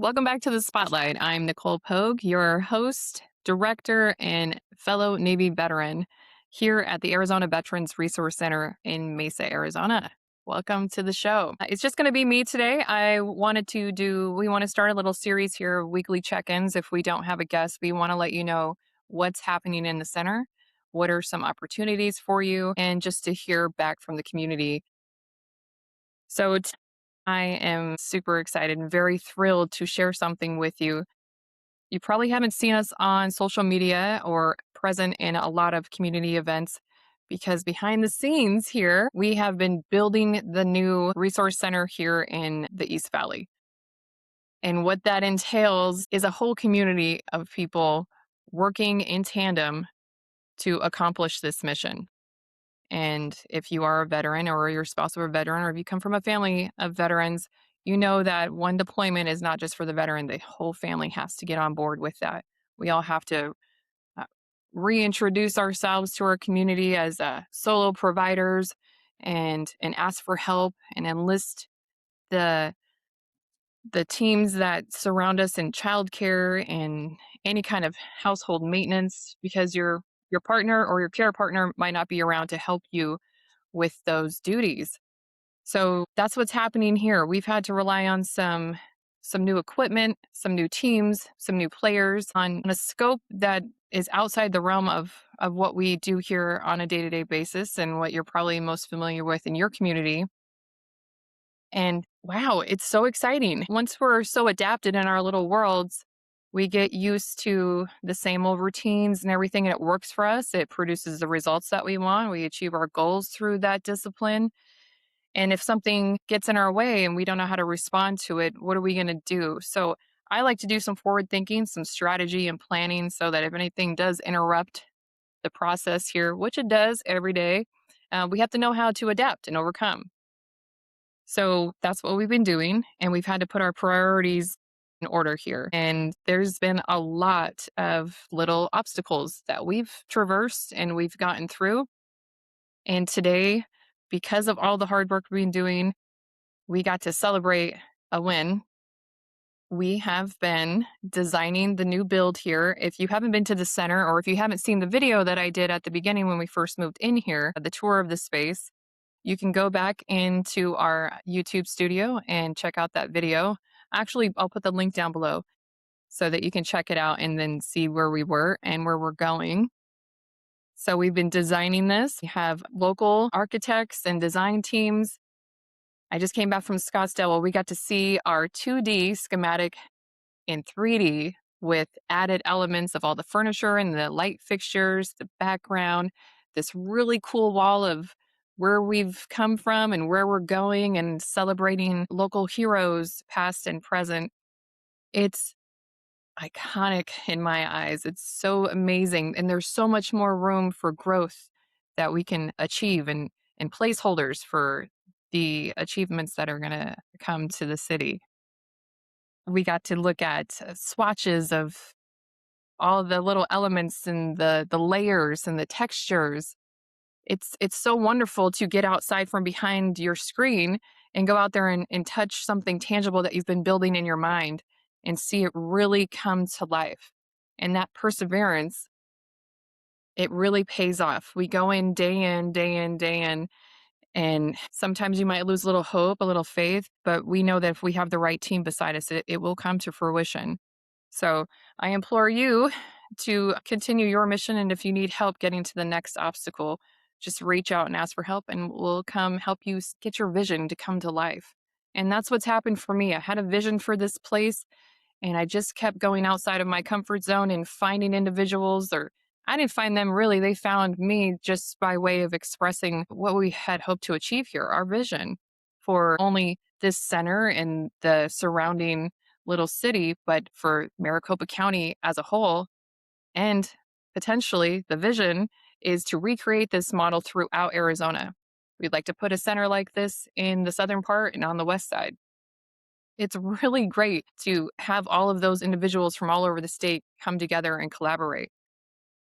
Welcome back to the Spotlight. I'm Nicole Pogue, your host, director, and fellow Navy veteran here at the Arizona Veterans Resource Center in Mesa, Arizona. Welcome to the show. It's just going to be me today. We want to start a little series here, weekly check ins. If we don't have a guest, we want to let you know what's happening in the center, what are some opportunities for you, and just to hear back from the community. So, I am super excited and very thrilled to share something with you. You probably haven't seen us on social media or present in a lot of community events because behind the scenes here, we have been building the new resource center here in the East Valley. And what that entails is a whole community of people working in tandem to accomplish this mission. And if you are a veteran or your spouse of a veteran, or if you come from a family of veterans, you know that one deployment is not just for the veteran, the whole family has to get on board with that. We all have to uh, reintroduce ourselves to our community as solo providers and ask for help and enlist the the teams that surround us in childcare and any kind of household maintenance because your partner or your care partner might not be around to help you with those duties. So that's what's happening here. We've had to rely on some new equipment, some new teams, some new players on a scope that is outside the realm of what we do here on a day-to-day basis and what you're probably most familiar with in your community. And wow, it's so exciting. Once we're so adapted in our little worlds, we get used to the same old routines and everything, and it works for us. It produces the results that we want. We achieve our goals through that discipline. And if something gets in our way and we don't know how to respond to it, what are we going to do? So I like to do some forward thinking, some strategy and planning so that if anything does interrupt the process here, which it does every day, we have to know how to adapt and overcome. So that's what we've been doing. And we've had to put our priorities in order here. And there's been a lot of little obstacles that we've traversed and we've gotten through. And today, because of all the hard work we've been doing, we got to celebrate a win. We have been designing the new build here. If you haven't been to the center or if you haven't seen the video that I did at the beginning when we first moved in here, the tour of the space, you can go back into our YouTube studio and check out that video. Actually, I'll put the link down below so that you can check it out and then see where we were and where we're going. So we've been designing this. We have local architects and design teams. I just came back from Scottsdale. Well, we got to see our 2D schematic in 3D with added elements of all the furniture and the light fixtures, the background, this really cool wall of where we've come from and where we're going and celebrating local heroes, past and present. It's iconic in my eyes. It's so amazing. And there's so much more room for growth that we can achieve and placeholders for the achievements that are going to come to the city. We got to look at swatches of all the little elements and the layers and the textures. It's so wonderful to get outside from behind your screen and go out there and touch something tangible that you've been building in your mind and see it really come to life. And that perseverance, it really pays off. We go in day in, day in, day in, and sometimes you might lose a little hope, a little faith, but we know that if we have the right team beside us, it will come to fruition. So I implore you to continue your mission. And if you need help getting to the next obstacle, just reach out and ask for help, and we'll come help you get your vision to come to life. And that's what's happened for me. I had a vision for this place, and I just kept going outside of my comfort zone and finding individuals, or I didn't find them really. They found me just by way of expressing what we had hoped to achieve here, our vision for only this center and the surrounding little city, but for Maricopa County as a whole. And potentially the vision is to recreate this model throughout Arizona. We'd like to put a center like this in the southern part and on the west side. It's really great to have all of those individuals from all over the state come together and collaborate.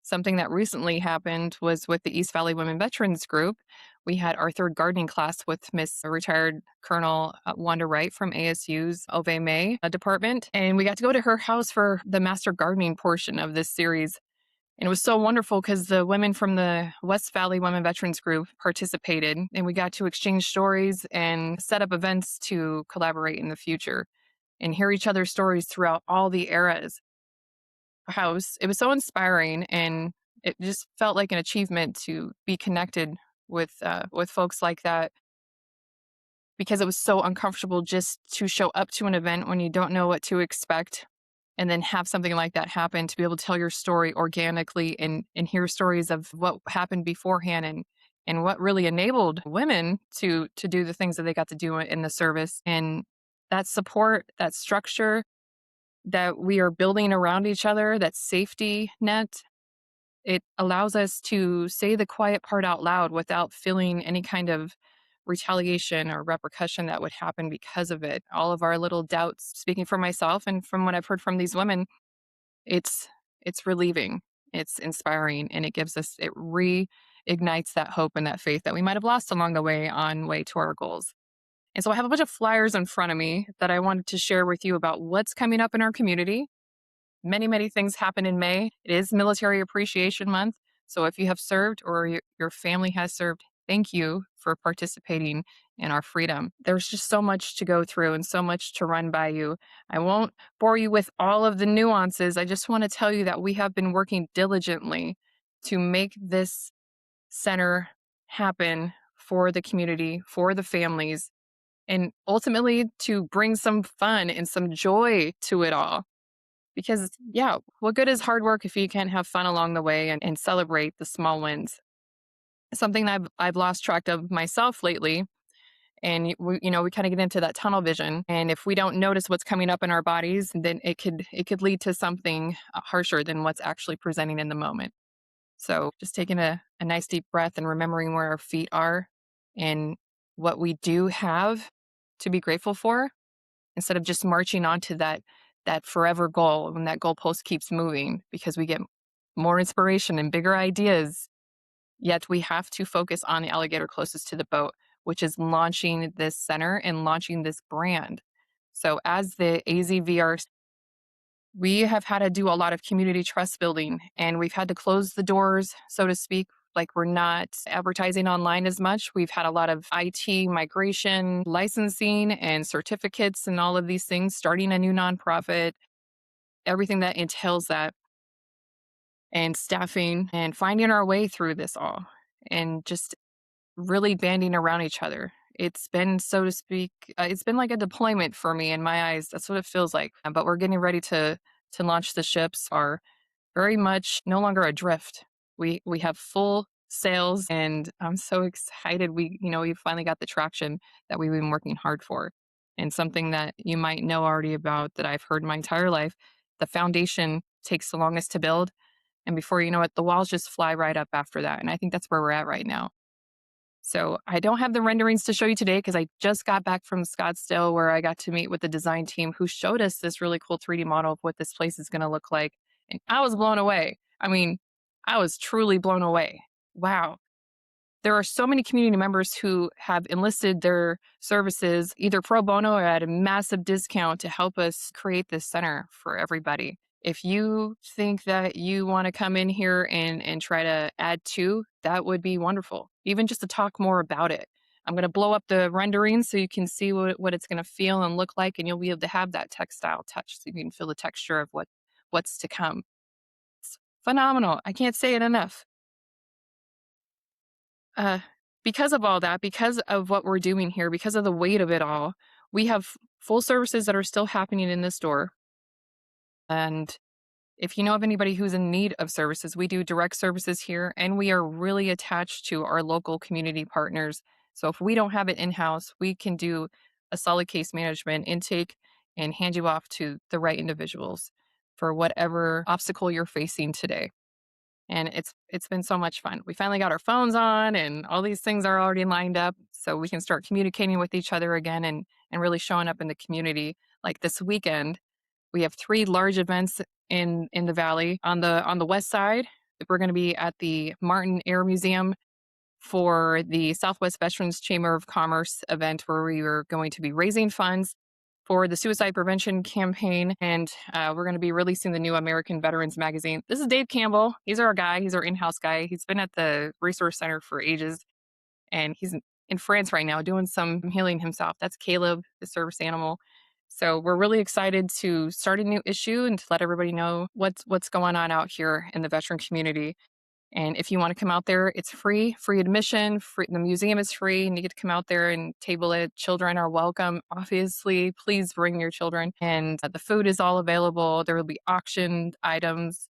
Something that recently happened was with the East Valley Women Veterans Group. We had our third gardening class with Miss retired Colonel Wanda Wright from ASU's Ove May department. And we got to go to her house for the master gardening portion of this series. And it was so wonderful because the women from the West Valley Women Veterans Group participated, and we got to exchange stories and set up events to collaborate in the future and hear each other's stories throughout all the eras. House. It was so inspiring, and it just felt like an achievement to be connected with folks like that because it was so uncomfortable just to show up to an event when you don't know what to expect and then have something like that happen to be able to tell your story organically and hear stories of what happened beforehand and what really enabled women to do the things that they got to do in the service and that support, that structure that we are building around each other, that safety net, it allows us to say the quiet part out loud without feeling any kind of retaliation or repercussion that would happen because of it. All of our little doubts, speaking for myself and from what I've heard from these women, it's it's relieving, it's inspiring, and it reignites that hope and that faith that we might have lost along the way to our goals. And so I have a bunch of flyers in front of me that I wanted to share with you about what's coming up in our community. Many, many things happen in May. It is Military Appreciation Month. So if you have served or your family has served, thank you for participating in our freedom. There's just so much to go through and so much to run by you. I won't bore you with all of the nuances. I just want to tell you that we have been working diligently to make this center happen for the community, for the families, and ultimately to bring some fun and some joy to it all. Because, yeah, what good is hard work if you can't have fun along the way and celebrate the small wins? Something that I've lost track of myself lately. And we kind of get into that tunnel vision. And if we don't notice what's coming up in our bodies, then it could lead to something harsher than what's actually presenting in the moment. So just taking a nice deep breath and remembering where our feet are and what we do have to be grateful for instead of just marching on to that forever goal when that goalpost keeps moving because we get more inspiration and bigger ideas. Yet we have to focus on the alligator closest to the boat, which is launching this center and launching this brand. So as the AZVR, we have had to do a lot of community trust building and we've had to close the doors, so to speak. Like we're not advertising online as much. We've had a lot of IT migration, licensing, and certificates, and all of these things, starting a new nonprofit, everything that entails that, and staffing, and finding our way through this all, and just really banding around each other. It's been, so to speak, it's been like a deployment for me in my eyes. That's what it feels like. But we're getting ready to launch the ships. Are very much no longer adrift. We have full sails, and I'm so excited. We finally got the traction that we've been working hard for, and something that you might know already about that I've heard my entire life. The foundation takes the longest to build, and before you know it, the walls just fly right up after that. And I think that's where we're at right now. So I don't have the renderings to show you today because I just got back from Scottsdale where I got to meet with the design team who showed us this really cool 3D model of what this place is going to look like. And I was blown away. I mean, I was truly blown away. Wow. There are so many community members who have enlisted their services either pro bono or at a massive discount to help us create this center for everybody. If you think that you want to come in here and try to add to, that would be wonderful. Even just to talk more about it. I'm going to blow up the rendering so you can see what it's going to feel and look like, and you'll be able to have that textile touch so you can feel the texture of what's to come. It's phenomenal. I can't say it enough. Uh, because of all that, because of what we're doing here, because of the weight of it all, we have full services that are still happening in this store. And if you know of anybody who's in need of services, we do direct services here, and we are really attached to our local community partners. So if we don't have it in house, we can do a solid case management intake and hand you off to the right individuals for whatever obstacle you're facing today. And it's been so much fun. We finally got our phones on and all these things are already lined up so we can start communicating with each other again and really showing up in the community. Like this weekend, we have 3 large events in the valley. On the west side, we're going to be at the Martin Air Museum for the Southwest Veterans Chamber of Commerce event where we were going to be raising funds for the suicide prevention campaign. And we're going to be releasing the new American Veterans magazine. This is Dave Campbell. He's our guy. He's our in-house guy. He's been at the Resource Center for ages, and he's in France right now doing some healing himself. That's Caleb, the service animal. So we're really excited to start a new issue and to let everybody know what's going on out here in the veteran community. And if you want to come out there, it's free admission. Free, the museum is free, and you get to come out there and table it. Children are welcome. Obviously, please bring your children. And the food is all available. There will be auctioned items.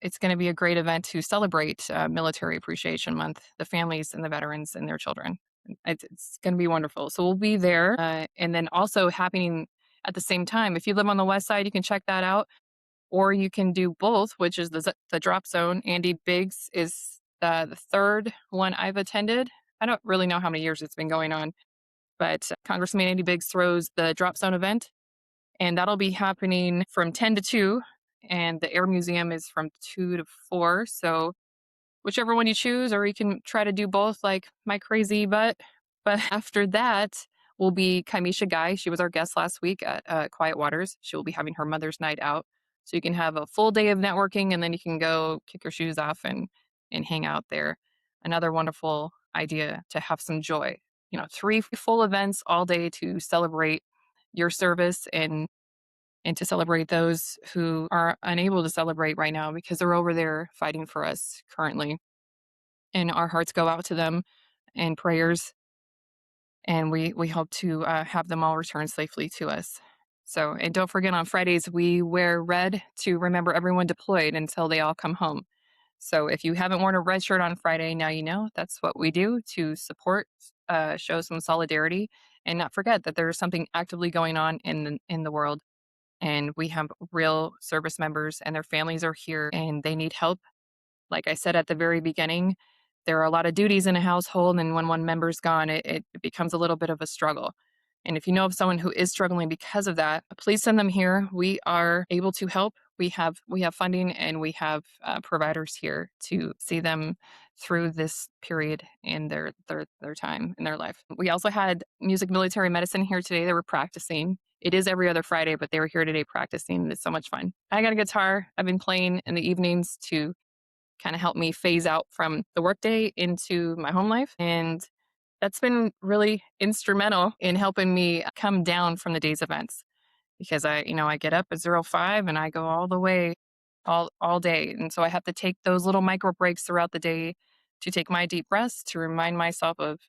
It's going to be a great event to celebrate Military Appreciation Month, the families and the veterans and their children. It's going to be wonderful. So we'll be there. And then also happening at the same time. If you live on the west side, you can check that out. Or you can do both, which is the drop zone. Andy Biggs is the third one I've attended. I don't really know how many years it's been going on, but Congressman Andy Biggs throws the drop zone event, and that'll be happening from 10 to 2, and the Air Museum is from 2 to 4. So whichever one you choose, or you can try to do both like my crazy butt. But after that will be Kaimisha Guy. She was our guest last week at Quiet Waters. She will be having her mother's night out. So you can have a full day of networking, and then you can go kick your shoes off and hang out there. Another wonderful idea to have some joy. 3 full events all day to celebrate your service and to celebrate those who are unable to celebrate right now because they're over there fighting for us currently. And our hearts go out to them and prayers. And we hope to have them all return safely to us. So, and don't forget on Fridays, we wear red to remember everyone deployed until they all come home. So if you haven't worn a red shirt on Friday, now you know that's what we do to support, show some solidarity, and not forget that there's something actively going on in the world. And we have real service members and their families are here and they need help. Like I said at the very beginning, there are a lot of duties in a household, and when one member's gone, it becomes a little bit of a struggle. And if you know of someone who is struggling because of that, please send them here. We are able to help. We have funding, and we have providers here to see them through this period in their time in their life. We also had music military medicine here today. They were practicing. It is every other Friday, but they were here today practicing. It's so much fun. I got a guitar. I've been playing in the evenings to kind of help me phase out from the workday into my home life. And that's been really instrumental in helping me come down from the day's events because I get up at 05 and I go all the way all day. And so I have to take those little micro breaks throughout the day to take my deep breaths to remind myself of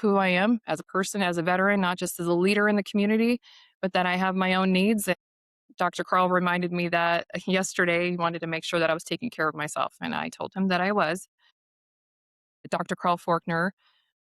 who I am as a person, as a veteran, not just as a leader in the community, but that I have my own needs. Dr. Carl reminded me that yesterday he wanted to make sure that I was taking care of myself, and I told him that I was. Dr. Carl Faulkner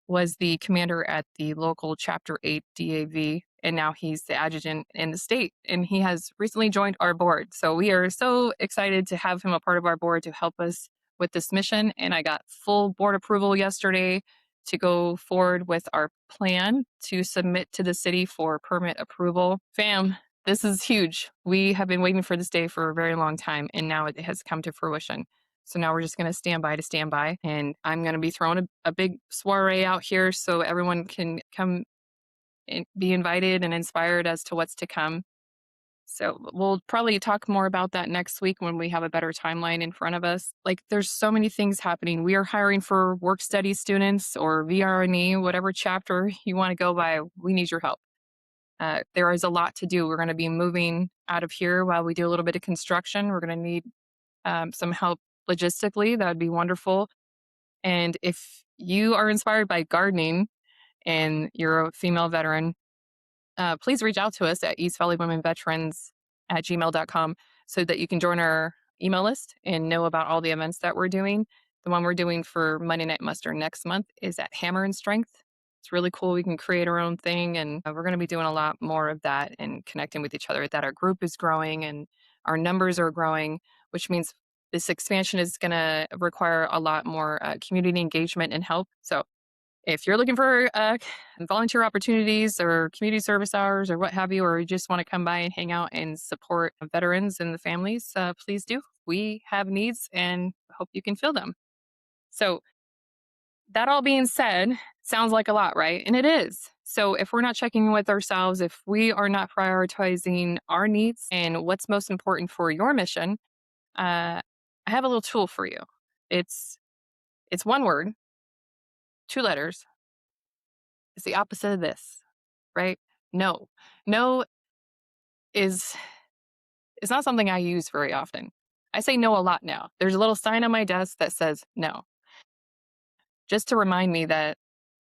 was the commander at the local Chapter 8 DAV, and now he's the adjutant in the state, and he has recently joined our board. So we are so excited to have him a part of our board to help us with this mission, and I got full board approval yesterday to go forward with our plan to submit to the city for permit approval. Fam, this is huge. We have been waiting for this day for a very long time, and now it has come to fruition. So now we're just going to stand by, and I'm going to be throwing a big soiree out here so everyone can come and be invited and inspired as to what's to come. So we'll probably talk more about that next week when we have a better timeline in front of us. Like there's so many things happening. We are hiring for work study students or VRNE, whatever chapter you want to go by. We need your help. There is a lot to do. We're going to be moving out of here while we do a little bit of construction. We're going to need some help logistically. That would be wonderful. And if you are inspired by gardening and you're a female veteran, please reach out to us at East Valley Women Veterans at gmail.com so that you can join our email list and know about all the events that we're doing. The one we're doing for Monday Night Muster next month is at Hammer and Strength. It's really cool. We can create our own thing, and we're going to be doing a lot more of that and connecting with each other. That our group is growing and our numbers are growing, which means this expansion is going to require a lot more community engagement and help. So if you're looking for volunteer opportunities or community service hours or what have you, or you just want to come by and hang out and support veterans and the families, please do. We have needs and hope you can fill them. So that all being said, sounds like a lot, right? And it is. So if we're not checking in with ourselves, if we are not prioritizing our needs and what's most important for your mission, I have a little tool for you. It's it's one word, two letters. It's the opposite of this, right? No. No is it's not something I use very often. I say no a lot now. There's a little sign on my desk that says no, just to remind me that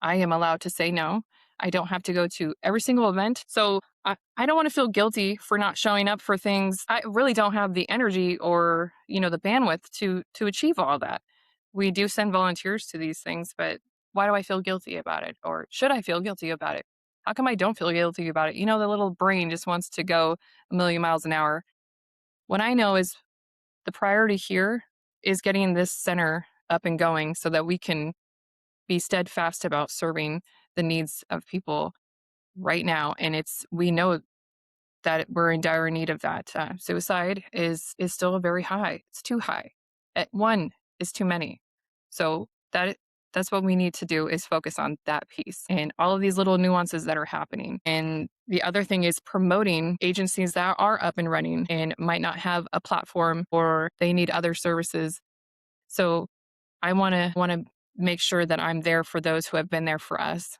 I am allowed to say no. I don't have to go to every single event. So I don't want to feel guilty for not showing up for things. I really don't have the energy or, the bandwidth to achieve all that. We do send volunteers to these things, but why do I feel guilty about it? Or should I feel guilty about it? How come I don't feel guilty about it? The little brain just wants to go a million miles an hour. What I know is the priority here is getting this center up and going so that we can be steadfast about serving the needs of people right now. And we know that we're in dire need of that. Suicide is still very high. It's too high. At one is too many. So that's what we need to do is focus on that piece and all of these little nuances that are happening. And the other thing is promoting agencies that are up and running and might not have a platform or they need other services. So I want to make sure that I'm there for those who have been there for us.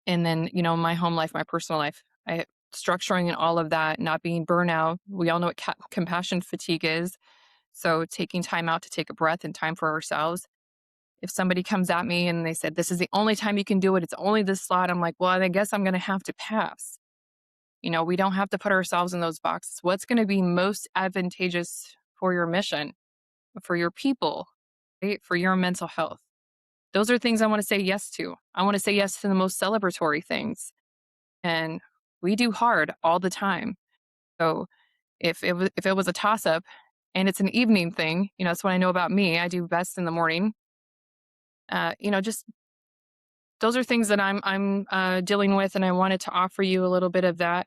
And then, my home life, my personal life, structuring and all of that, not being burnout. We all know what compassion fatigue is. So taking time out to take a breath and time for ourselves. If somebody comes at me and they said, this is the only time you can do it, it's only this slot, I'm like, well, I guess I'm going to have to pass. We don't have to put ourselves in those boxes. What's going to be most advantageous for your mission, for your people, right? For your mental health? Those are things I want to say yes to. I want to say yes to the most celebratory things. And we do hard all the time. So if it was a toss up and it's an evening thing, that's what I know about me. I do best in the morning. Just those are things that I'm dealing with, and I wanted to offer you a little bit of that.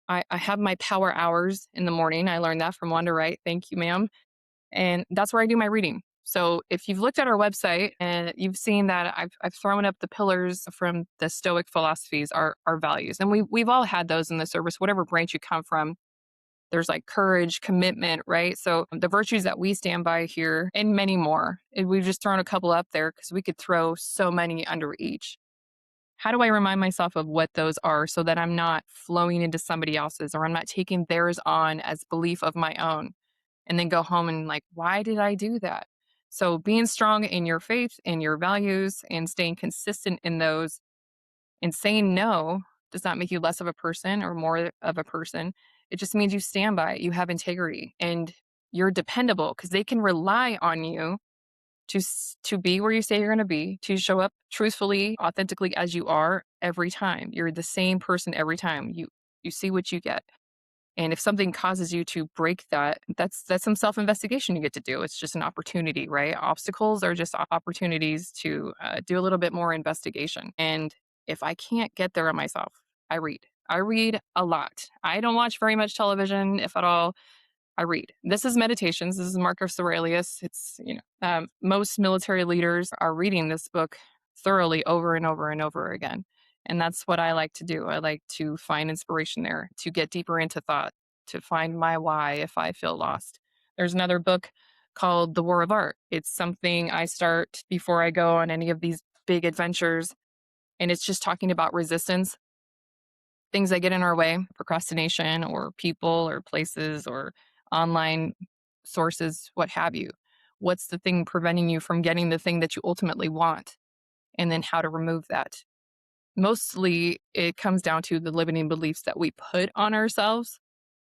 I have my power hours in the morning. I learned that from Wanda Wright. Thank you, ma'am. And that's where I do my reading. So if you've looked at our website and you've seen that I've thrown up the pillars from the Stoic philosophies, our values, and we've all had those in the service, whatever branch you come from. There's like courage, commitment, right? So the virtues that we stand by here and many more. And we've just thrown a couple up there because we could throw so many under each. How do I remind myself of what those are so that I'm not flowing into somebody else's or I'm not taking theirs on as belief of my own and then go home and like, why did I do that? So being strong in your faith and your values and staying consistent in those and saying no does not make you less of a person or more of a person. It just means you stand by it, you have integrity, and you're dependable because they can rely on you to be where you say you're going to be, to show up truthfully, authentically as you are every time. You're the same person every time. You see what you get. And if something causes you to break that, that's some self-investigation you get to do. It's just an opportunity, right? Obstacles are just opportunities to do a little bit more investigation. And if I can't get there on myself, I read. I read a lot. I don't watch very much television, if at all. I read. This is Meditations. This is Marcus Aurelius. Most military leaders are reading this book thoroughly over and over and over again. And that's what I like to do. I like to find inspiration there, to get deeper into thought, to find my why if I feel lost. There's another book called The War of Art. It's something I start before I go on any of these big adventures. And it's just talking about resistance, things that get in our way, procrastination or people or places or online sources, what have you. What's the thing preventing you from getting the thing that you ultimately want? And then how to remove that. Mostly it comes down to the limiting beliefs that we put on ourselves.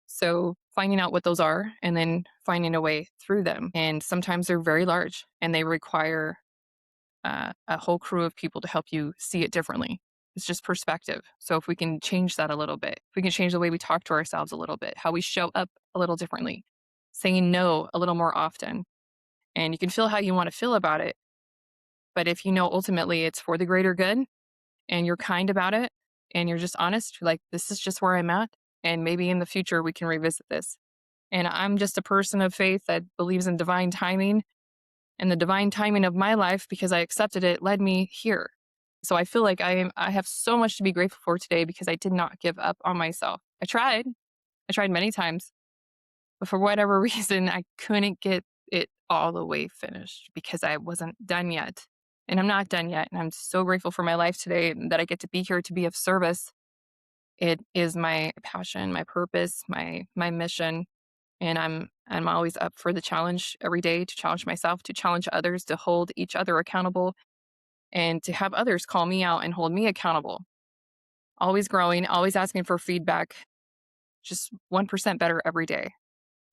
So finding out what those are and then finding a way through them. And sometimes they're very large and they require a whole crew of people to help you see it differently. It's just perspective. So if we can change that a little bit, if we can change the way we talk to ourselves a little bit, how we show up a little differently, saying no a little more often, and you can feel how you want to feel about it. But if you know ultimately it's for the greater good and you're kind about it and you're just honest, like, this is just where I'm at. And maybe in the future we can revisit this. And I'm just a person of faith that believes in divine timing. And the divine timing of my life, because I accepted it, led me here. So I feel like I have so much to be grateful for today because I did not give up on myself. I tried many times, but for whatever reason, I couldn't get it all the way finished because I wasn't done yet. And I'm not done yet. And I'm so grateful for my life today and that I get to be here to be of service. It is my passion, my purpose, my mission. And I'm always up for the challenge every day, to challenge myself, to challenge others, to hold each other accountable, and to have others call me out and hold me accountable. Always growing, always asking for feedback, just 1% better every day.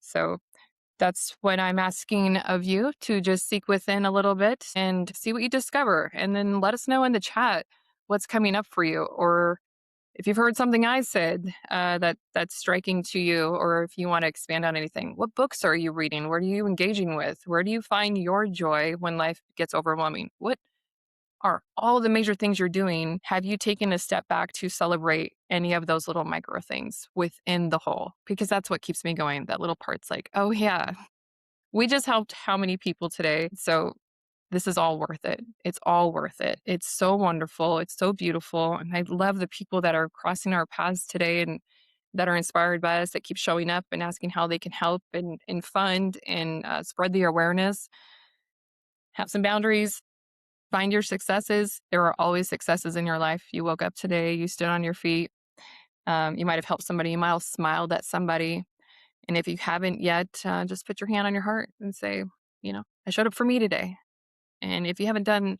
So that's what I'm asking of you, to just seek within a little bit and see what you discover. And then let us know in the chat what's coming up for you, or if you've heard something I said that's striking to you, or if you want to expand on anything. What books are you reading? What are you engaging with? Where do you find your joy when life gets overwhelming? What are all the major things you're doing? Have you taken a step back to celebrate any of those little micro things within the whole? Because that's what keeps me going. That little part's like, oh yeah, we just helped how many people today? So this is all worth it. It's all worth it. It's so wonderful. It's so beautiful. And I love the people that are crossing our paths today and that are inspired by us, that keep showing up and asking how they can help and fund and spread the awareness. Have some boundaries. Find your successes. There are always successes in your life. You woke up today, you stood on your feet. You might have helped somebody, you might have smiled at somebody. And if you haven't yet, just put your hand on your heart and say, I showed up for me today. And if you haven't done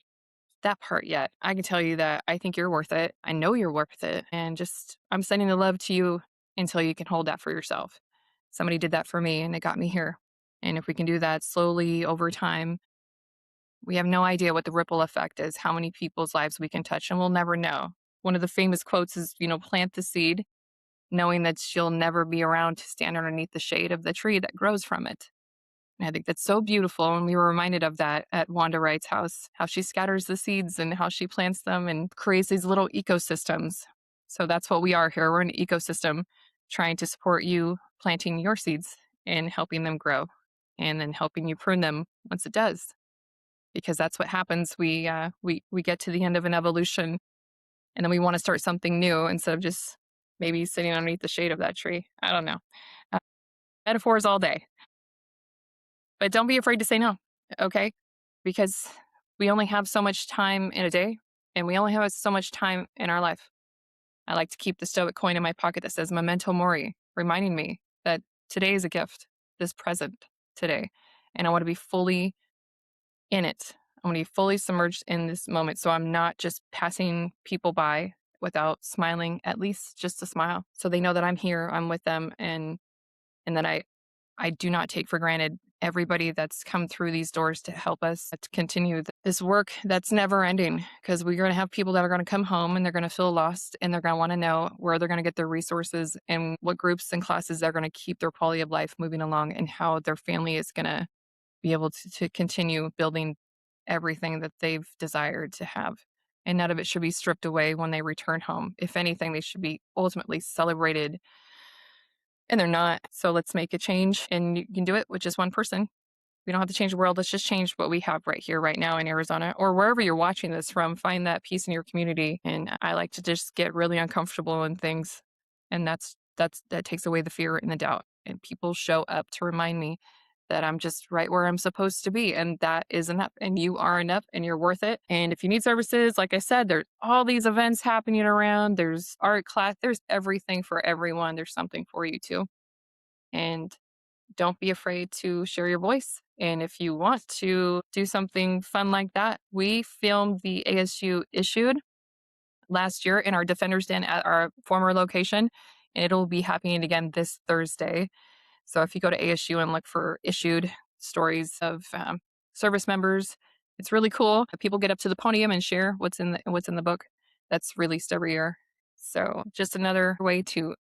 that part yet, I can tell you that I think you're worth it. I know you're worth it. And just, I'm sending the love to you until you can hold that for yourself. Somebody did that for me and it got me here. And if we can do that slowly over time, we have no idea what the ripple effect is, how many people's lives we can touch, and we'll never know. One of the famous quotes is, plant the seed, knowing that you'll never be around to stand underneath the shade of the tree that grows from it. And I think that's so beautiful. And we were reminded of that at Wanda Wright's house, how she scatters the seeds and how she plants them and creates these little ecosystems. So that's what we are here. We're an ecosystem trying to support you planting your seeds and helping them grow, and then helping you prune them once it does. Because that's what happens. We get to the end of an evolution, and then we want to start something new instead of just maybe sitting underneath the shade of that tree. I don't know. Uh, Metaphors all day. But don't be afraid to say no, okay? Because we only have so much time in a day, and we only have so much time in our life. I like to keep the stoic coin in my pocket that says memento mori, reminding me that today is a gift, this present today. And I want to be fully in it. I want to be fully submerged in this moment. So I'm not just passing people by without smiling, at least just a smile. So they know that I'm here, I'm with them, and that I do not take for granted everybody that's come through these doors to help us to continue this work that's never ending, because we're going to have people that are going to come home and they're going to feel lost, and they're going to want to know where they're going to get their resources and what groups and classes they're going to keep their quality of life moving along, and how their family is going to be able to continue building everything that they've desired to have. And none of it should be stripped away when they return home. If anything, they should be ultimately celebrated, and they're not. So let's make a change, and you can do it with just one person. We don't have to change the world. Let's just change what we have right here, right now in Arizona, or wherever you're watching this from. Find that peace in your community. And I like to just get really uncomfortable in things. And that takes away the fear and the doubt. And people show up to remind me that I'm just right where I'm supposed to be. And that is enough. And you are enough, and you're worth it. And if you need services, like I said, there's all these events happening around. There's art class. There's everything for everyone. There's something for you too. And don't be afraid to share your voice. And if you want to do something fun like that, we filmed the ASU Issued last year in our Defender's Den at our former location, and it'll be happening again this Thursday. So if you go to ASU and look for Issued stories of service members, it's really cool. People get up to the podium and share what's in the book that's released every year. So just another way to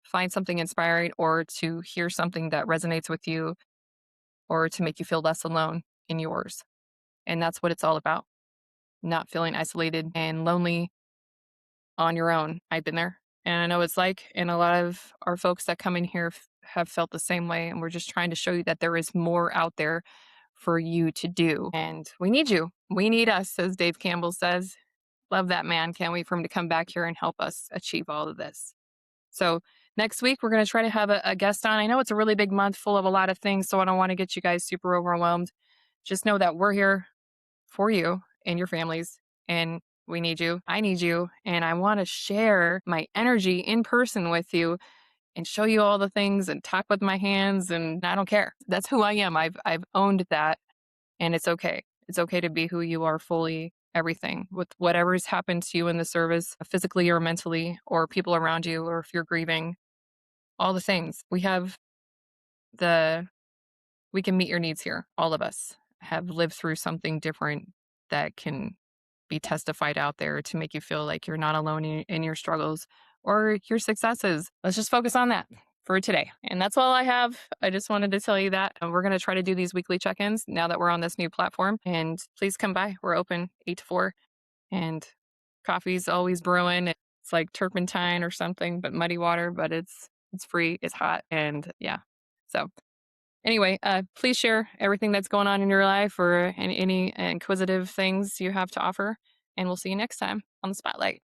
find something inspiring, or to hear something that resonates with you, or to make you feel less alone in yours. And that's what it's all about. Not feeling isolated and lonely on your own. I've been there, and I know what it's like. And a lot of our folks that come in here have felt the same way. And we're just trying to show you that there is more out there for you to do. And we need you. We need us, as Dave Campbell says. Love that man. Can't wait for him to come back here and help us achieve all of this. So, next week, we're going to try to have a guest on. I know it's a really big month full of a lot of things, so I don't want to get you guys super overwhelmed. Just know that we're here for you and your families, and we need you. I need you. And I want to share my energy in person with you and show you all the things and talk with my hands. And I don't care. That's who I am. I've owned that, and it's okay. It's okay to be who you are fully, everything with whatever's happened to you in the service, physically or mentally, or people around you, or if you're grieving, all the things. The, we can meet your needs here. All of us have lived through something different that can be testified out there to make you feel like you're not alone in your struggles or your successes. Let's just focus on that for today. And that's all I have. I just wanted to tell you that. And we're going to try to do these weekly check ins now that we're on this new platform. And please come by. We're open 8 to 4. And coffee's always brewing. It's like turpentine or something, but muddy water, but it's free, it's hot, and yeah. So anyway, please share everything that's going on in your life or any inquisitive things you have to offer. And we'll see you next time on the Spotlight.